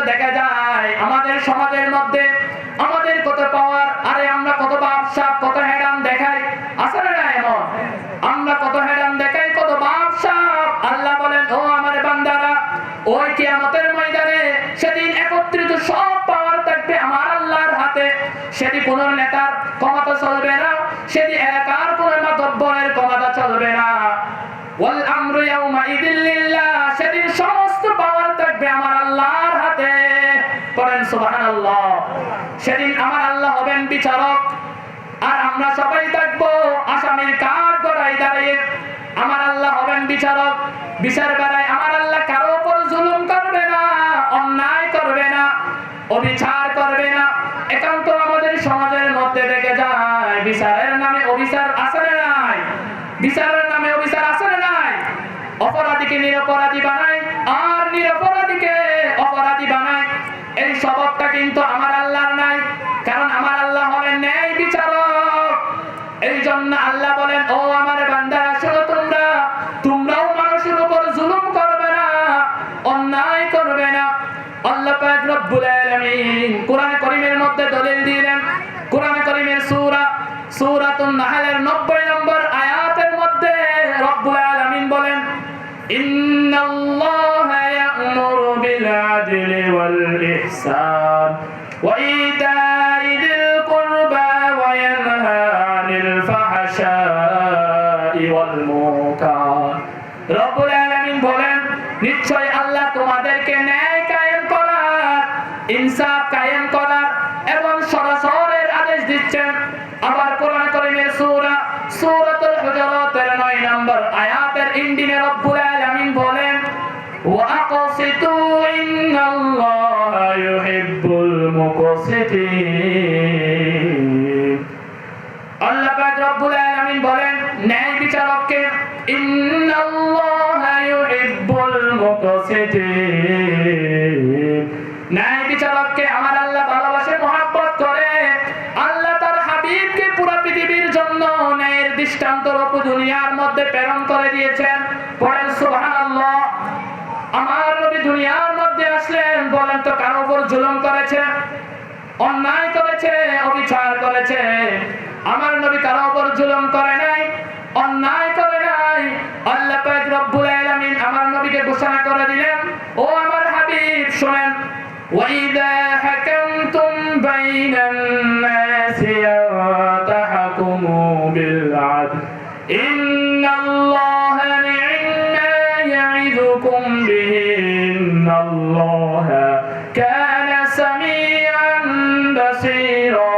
দেখা যায় আমাদের সমাজের মধ্যে আমাদের কত পাওয়ার, আরে আমরা কত বাপসাপ, কত হেডাম দেখাই, আসলে না এমন? আমরা কত হেডাম দেখাই, কত বাপসাপ। আল্লাহ বলেন, ও আমার বান্দারা, ওই কিয়ামতের ময়দানে সেদিন একত্রিত সব পাওয়ার থাকবে আমার আল্লাহর হাতে। সেদিন কোন নেতার ক্ষমতা চলবে না, সেদিন এলাকার কোন মাতব্বরের ক্ষমতা চলবে না। ওয়াল আমরু ইয়াউমাইযিল লিল্লাহ, সেদিন সমস্ত পাওয়ার থাকবে আমার আল্লাহর হাতে। পড়েন সুবহানাল্লাহ। সেদিন আমার আল্লাহ হবেন বিচারক, আর আমরা সবাই থাকবো আসামির কাঠ গড়ায় দাঁড়িয়ে। আমার আল্লাহ হবেন বিচারক, বিচার বেলায় আমার আল্লাহ কারো উপর জুলুম করবে না, অন্যায় করবে না, অবিচার করবে না। একান্ত আমাদের সমাজের মধ্যে দেখে যায় বিচারের নামে অবিচার আছে না নাই? বিচারের নামে অবিচার আছে না নাই? অপরাধীকে নিরপরাধী বানায় আর নিরপরাধীকে অপরাধী বানায়। এই স্বভাবটা কিন্তু আমার আল্লাহর নাই, কারণ আমার আল্লাহ হলেন ন্যায় বিচারক। এই জন্য আল্লাহ বলেন, ও আমার বান্দারা শোনো, তোমরাও মানুষের উপর জুলুম করবে না, অন্যায় করবে না। আল্লাহ পাক রব্বুল আলামিন কোরআন কারীমের মধ্যে দলিল দিলেন। কোরআন কারীমের সূরাতুন নাহলের 90 নম্বর আয়াতের মধ্যে রব্বুল আলামিন বলেন, ইন্নাল্লাহা ইয়া'মুরু বিল আদলি ওয়াল ইহসান ওয়া ইতা'i যিল কুরবা ওয়া ইয়ানহা আনিল ফাহশাই ওয়াল মুনকার। রব্বুল আলামিন বলেন, নিশ্চয় আল্লাহ তোমাদেরকে ন্যায় কায়েম করার, ইনসাফ কায়েম করার এবং সদাচরের আদেশ দিচ্ছেন। আবার কোরআন কারীমের সূরাতুল হুজুরাতের 9 নম্বর আয়াতের এন্ডিংয়ে রব্বুল আলামিন বলেন, ওয়া আকাসিতু ইন্নাল্লাহা ইউহিব্বুল মুকসিতিন। আল্লাহ পাক রব্বুল আলামিন বলেন, ন্যায় বিচারককে ইন্নাল্লাহা ইউহিব্বুল মুকসিতিন। ন্যায় বিচারককে আমার আল্লাহ ভালোবাসে, মহব্বত করে। আল্লাহ তার হাবিবকে পুরো পৃথিবীর জন্য ন্যায়ের দৃষ্টান্ত রূপ দুনিয়ার মধ্যে প্রেরণ করে দিয়েছেন। পড়েন সুবহানাল্লাহ। আমার নবী দুনিয়ার মধ্যে আসলেন, বলেন তো কারো উপর জুলুম করেছে, অন্যায় করেছে, অবিচার করেছে? আমার নবী কারো উপর জুলুম করে নাই, অন্যায় করে নাই। আল্লাহ পাক রব্বুল আলামিন আমার নবীকে ঘোষণা করে দিলেন, ও আমার হাবিব শুনেন, ওয়াইদা হাকামতুম বাইনান নাসি তাহকুমু বিল আদল ইন্নাল্লাহা নি'মা ইয়া'iদুকুম বিহি ইন্নাল্লাহা কানা সামিআন বাসীরা।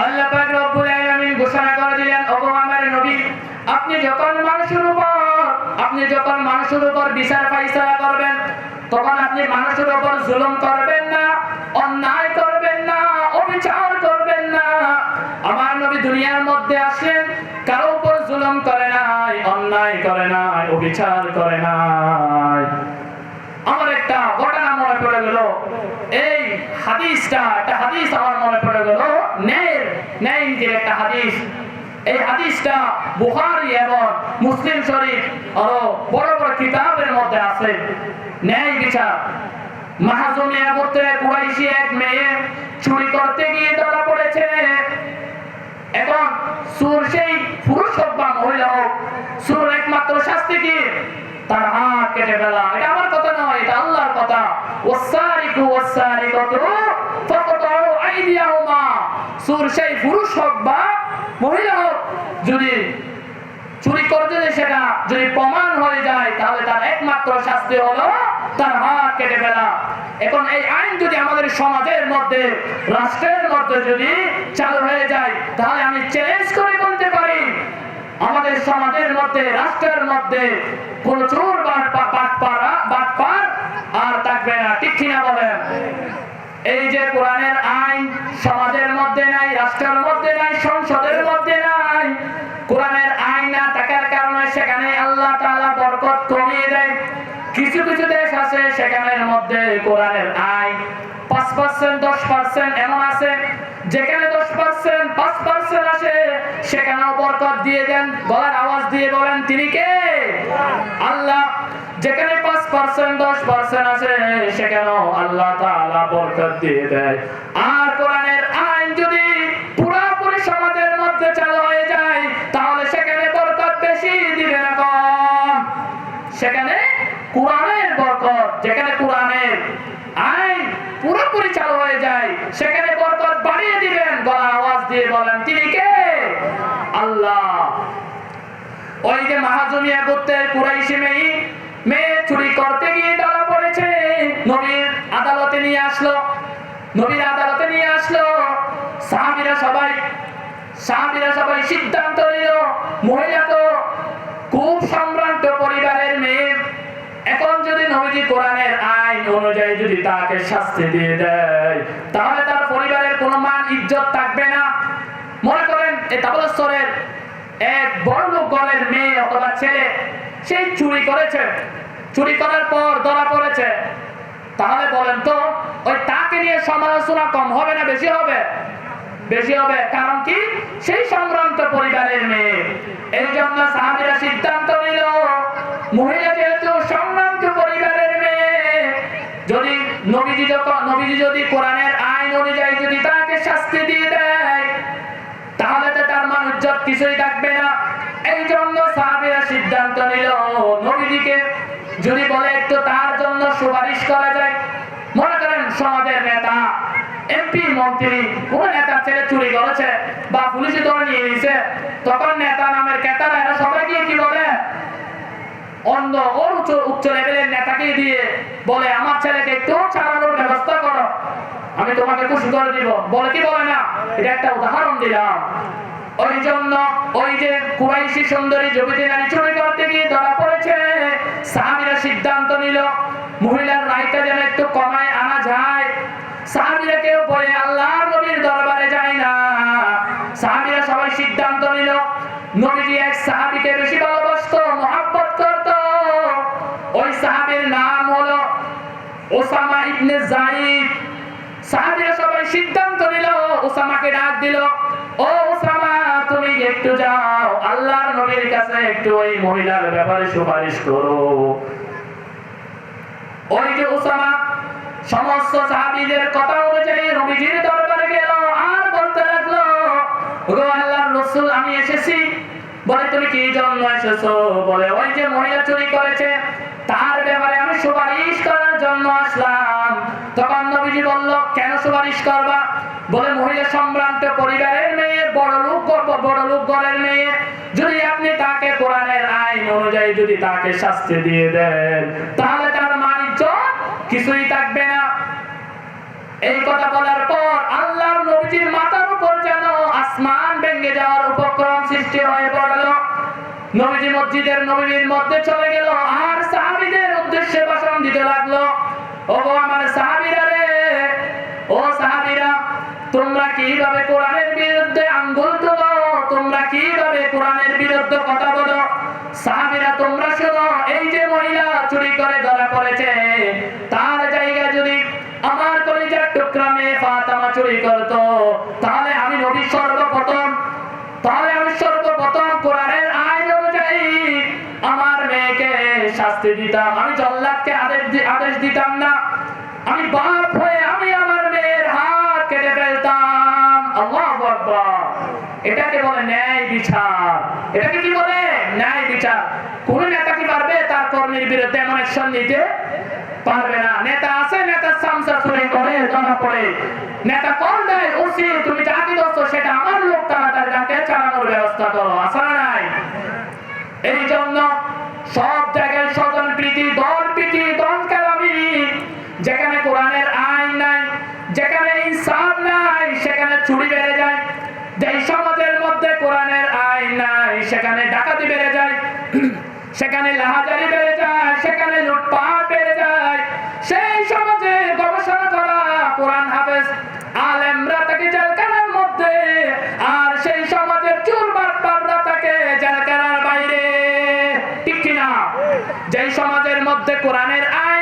আল্লাহ পাক রব্বুল আলামিন ঘোষণা করে দিলেন, ওগো আমার নবী, আপনি যখন মানুষের উপর বিচার ফায়সালা করবেন, তখন আপনি মানুষের উপর জুলুম করবেন না, অন্যায় করবেন না, অবিচার করবেন না। আমার নবী দুনিয়ার মধ্যে আসেন, কারো উপর জুলুম করে নাই, অন্যায় করে নাই, অবিচার করে নাই। আমার একটা ঘটনা মনে পড়ে গেল, এই একটা হাদিস আমার মনে পড়ে গেল, ন্যায়ের একটা হাদিস। এই হাদিসটা বুখারী এবং মুসলিম শরীফ আরো বড় বড় কিতাবের মধ্যে আছে। ন্যায় বিচার। মাহজুমিয়া গোত্রে কুরাইশি এক মেয়ে চুরি করতে গিয়ে ধরা পড়েছে। এখন চোর সেই পুরুষ হোক বা মহিলা হোক, চোর একমাত্র শাস্তি কি? তার হাত কেটে ফেলা। এটা আমার কথা নয়, এটা আল্লাহর কথা। ওয়াসারিকু ওয়াসারিকাতু ফাকতাউ আইদিয়াহুমা। চোর সেই পুরুষ হোক বা মহিলা হোক, যদি চুরি করতে সেটা যদি প্রমাণ হয়ে যায়, তাহলে তার একমাত্র শাস্তি হলো তার হাত কেটে ফেলা। এখন এই আইন যদি আমাদের সমাজের মধ্যে, রাষ্ট্রের মধ্যে যদি চালু হয়ে যায়, তাহলে আমি চ্যালেঞ্জ করে বলতে পারি, আমাদের সমাজের মধ্যে, রাষ্ট্রের মধ্যে কোন চোর বাটপার আর থাকবে না। ঠিক কিনা বলেন? এই যে কোরআনের আইন সমাজের মধ্যে নাই, রাষ্ট্রের মধ্যে নাই, সংসদের মধ্যে নাই, কোরআনের আইন না থাকার কারণে সেখানে আল্লাহ তাআলা বরকত কমিয়ে দেয়। কিছু কিছু দেশ আছে সেখানের মধ্যে কোরআনের আইন 5%, 10% এমন আছে, যেখানে 10%, 5% আসে সেখানেও বরকত দিয়ে দেন। গলার আওয়াজ দিয়ে বলেন, তিনি কে? আল্লাহ। যেখানে 5% 10% আছে সেখানেও আল্লাহ তাআলা বরকত দিয়ে দেয়। আর কোরআনের আইন যদি পুরোপুরি সমাজের মধ্যে চালু হয়ে যায় তাহলে সেখানে বরকত বেশি দিবে না কম। সেখানে কোরআনের বরকত, যেখানে কোরআনের আইন পুরোপুরি চালু হয়ে যায় সেখানে বরকত বাড়িয়ে দিবেন। গলা আওয়াজ দিয়ে বলেন তিনি কে? আল্লাহ। ওই যে মাহাজুমিয়া গোত্রের কুরাইশি মেয়ে চুরি করতে গিয়ে ধরা পড়েছে, নবীর আদালতে নিয়ে আসলো। সাহাবীরা সবাই সিদ্ধান্ত নিল, মহিলা তো খুব সম্ভ্রান্ত পরিবারের মেয়ে, এখন যদি নবীজি কোরআনের আইন অনুযায়ী যদি তাকে শাস্তি দিয়ে দেয় তাহলে তার পরিবারের কোনো মান ইজ্জত থাকবে না। মনে করেন এই তাবলস্তরের এক বড় লোক ঘরের মেয়ে অথবা ছেলে, সে চুরি করেছে, চুরি করার পর ধরা পড়েছে, তাহলে বলেন তো ওই তাকে নিয়ে সমালোচনা কম হবে না বেশি হবে? বেশি হবে। কারণ কি? সেই সম্ভ্রান্ত পরিবারের মেয়ে। এই জন্য সাহাবীরা সিদ্ধান্ত নিল, মহিলা যেহেতু সম্ভ্রান্ত পরিবারের মেয়ে, যদি নবীজি যদি কোরআনের আইন অনুযায়ী যদি তাকে শাস্তি দিয়ে দেয় তাহলে তো তার মান ইজ্জত কিছুই থাকবে না। এই জন্য সাহাবীরা সিদ্ধান্ত নিল, নবীজিকে যদি বলে একটু তার জন্য সুপারিশ করা যায়। মনে করেন সমাজের নেতা, এমপি, মন্ত্রী, কোন নেতা ছেলে চুরি করেছে বা পুলিশে ধরে নিয়ে নিয়েছে, তখন নেতা নামের ক্রেতারা এরা সবাই গিয়ে কি বলে? অন্য ওর উচ্চ লেভেলের নেতাকে দিয়ে বলে আমার ছেলেকে একটু ছাড়ানোর ব্যবস্থা করো, আমি তোমাকে খুশি করে দিব। বলে কি বলে না? এটা একটা উদাহরণ দিলাম। ওই জন্য ওই যে কুরাইশি সুন্দরী যুবতী নারী চুরি করতে গিয়ে ধরা পড়েছে, সাহাবীরা সিদ্ধান্ত নিল মহিলার রায়টা যেন একটু কমায় আনা যায়। সাহাবীরা কেউ বলে আল্লাহর নবীর দরবারে যায় না। সাহাবীরা সবাই সিদ্ধান্ত নিল, নবীজি এক সাহাবীকে বেশি ভালোবাসতো, মহব্বত করত। ওই সাহাবীর নাম হলো ওসামা ইবনে যায়েদ। সাহাবীরা সবাই সিদ্ধান্ত নিল, ওসামাকে ডাক দিল, ও ওসামা তুমি একটু যাও আল্লাহর নবীর কাছে একটু ওই মহিলার ব্যাপারে সুপারিশ করো। ওই যে ওসামা সমস্ত সাহাবীদের কথা অনুযায়ী নবীজির দরবারে গেল আর বলতে লাগলো, ওগো আল্লাহর রাসূল আমি এসেছি। বলে তুমি কি জন্য এসেছো? বলে ওই যে মহিলা চুরি করেছে তার ব্যাপারে আমি সুপারিশ করার জন্য আসলাম। তখন নবীজি বলল, কেন সুপারিশ করবা? বলে মহিলা সম্ভ্রান্ত পরিবারের মেয়ে, বড় লোক ঘরের মেয়ে, যদি আপনি তাকে কোরআনের আইন অনুযায়ী যদি তাকে শাস্তি দিয়ে দেন তাহলে তার মান ইজ্জত কিছুই থাকবে না। এই কথা বলার পর আল্লাহর নবীজির মাথার উপর যেন আসমান ভেঙে যাওয়ার উপক্রম সৃষ্টি হয়ে পড়ল। নবীজি মসজিদের নববীর মধ্যে চলে গেল আর সাহাবীদের উদ্দেশ্যে ভাষণ দিতে লাগলো, ওগো আমার সাহাবীরা রে, ও সাহাবীরা তোমরা কিভাবে কোরআনের বিরুদ্ধে আঙ্গুল তোলো, তোমরা কিভাবে কোরআনের বিরুদ্ধে কথা বলো। সাহাবীরা তোমরা শোনো, এই যে মহিলা চুরি করে ধরা পড়েছে তার জায়গায় যদি আমার কলিজার টুকরা মেয়ে ফাতেমা চুরি করতো তাহলে আমি নবী সর্বপ্রথম কোরআনের আইন অনুযায়ী আমার মেয়েকে শাস্তি দিতাম, আমি জল্লাদকে আদেশ দিতাম না, আমি বাপ হয়ে আমি আমার মেয়ের হাত কেটে ফেলতাম। আল্লাহু আকবার। এটাকে বলে ন্যায় বিচার। এটাকে কি বলে? ন্যায় বিচার। কোন নেতা কি পারবে তার কর্মীর বিরুদ্ধে এমন অ্যাকশন নিতে? পারবে না। নেতা আছে, নেতা সামসা চুরি করে ধরা পড়ে, নেতা কল দেয়, ওসি তুমি যা কি দোষ সেটা আমার লোক, তাড়াতাড়ি তাকে চালানোর ব্যবস্থা করো। আসলে নাই। এই জন্য সব জায়গায় স্বজন প্রীতি, দল প্রীতি, দল কালামি। যেখানে কোরআনের আইন নাই, যেখানে ইনসাফ নাই, সেখানে চুরি বেড়ে যায়। যেই সমাজের মধ্যে কোরআনের আইন নাই সেখানে ডাকাতি বেড়ে যায়, সেখানে লাহাজারি বেড়ে যায়, সেখানে লুটপাট বেড়ে যায়। সেই সমাজে গবেষণা করা কোরআন হাফেজ আলেমরা থাকে জেলখানার মধ্যে, আর সেই সমাজের চোর বাটপাররা থাকে জেলখানার বাইরে। ঠিক কিনা? যেই সমাজের মধ্যে কোরআনের আইন